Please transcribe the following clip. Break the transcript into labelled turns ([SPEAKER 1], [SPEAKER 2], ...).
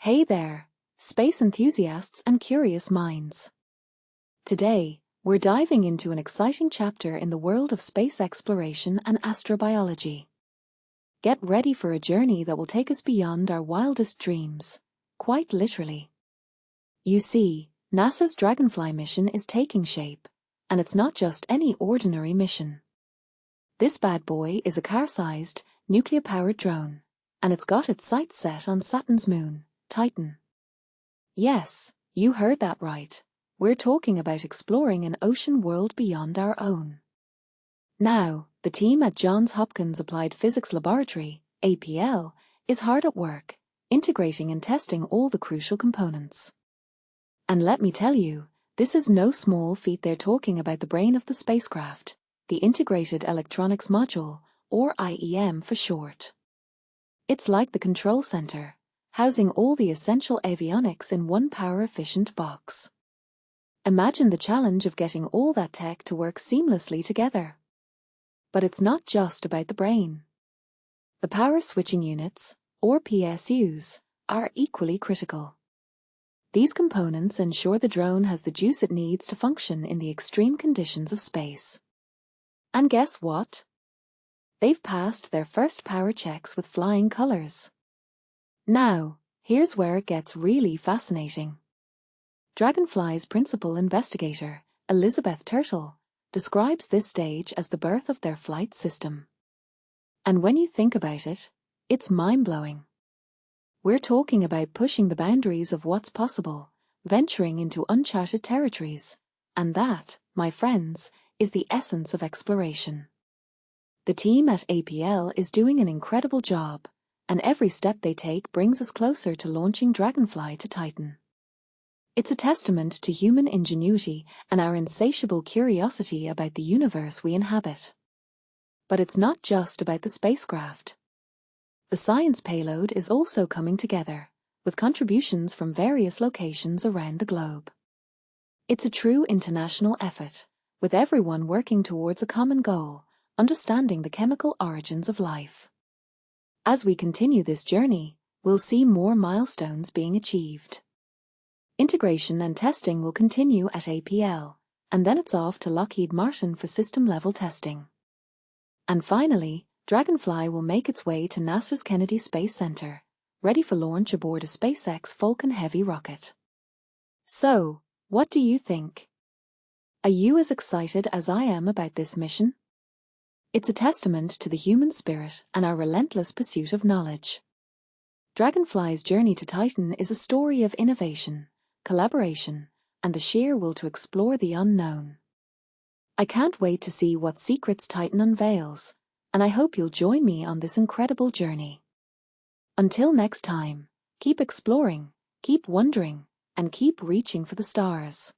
[SPEAKER 1] Hey there, space enthusiasts and curious minds. Today, we're diving into an exciting chapter in the world of space exploration and astrobiology. Get ready for a journey that will take us beyond our wildest dreams, quite literally. You see, NASA's Dragonfly mission is taking shape, and it's not just any ordinary mission. This bad boy is a car-sized, nuclear-powered drone, and it's got its sights set on Saturn's moon, Titan. Yes, you heard that right. We're talking about exploring an ocean world beyond our own. Now, the team at Johns Hopkins Applied Physics Laboratory, APL, is hard at work, integrating and testing all the crucial components. And let me tell you, this is no small feat. They're talking about the brain of the spacecraft, the Integrated Electronics Module, or IEM for short. It's like the control center, housing all the essential avionics in one power-efficient box. Imagine the challenge of getting all that tech to work seamlessly together. But it's not just about the brain. The power switching units, or PSUs, are equally critical. These components ensure the drone has the juice it needs to function in the extreme conditions of space. And guess what? They've passed their first power checks with flying colors. Now, here's where it gets really fascinating. Dragonfly's principal investigator, Elizabeth Turtle, describes this stage as the birth of their flight system. And when you think about it, it's mind-blowing. We're talking about pushing the boundaries of what's possible, venturing into uncharted territories, and that, my friends, is the essence of exploration. The team at APL is doing an incredible job, and every step they take brings us closer to launching Dragonfly to Titan. It's a testament to human ingenuity and our insatiable curiosity about the universe we inhabit. But it's not just about the spacecraft. The science payload is also coming together, with contributions from various locations around the globe. It's a true international effort, with everyone working towards a common goal, understanding the chemical origins of life. As we continue this journey, we'll see more milestones being achieved. Integration and testing will continue at APL, and then it's off to Lockheed Martin for system-level testing. And finally, Dragonfly will make its way to NASA's Kennedy Space Center, ready for launch aboard a SpaceX Falcon Heavy rocket. So, what do you think? Are you as excited as I am about this mission? It's a testament to the human spirit and our relentless pursuit of knowledge. Dragonfly's journey to Titan is a story of innovation, collaboration, and the sheer will to explore the unknown. I can't wait to see what secrets Titan unveils, and I hope you'll join me on this incredible journey. Until next time, keep exploring, keep wondering, and keep reaching for the stars.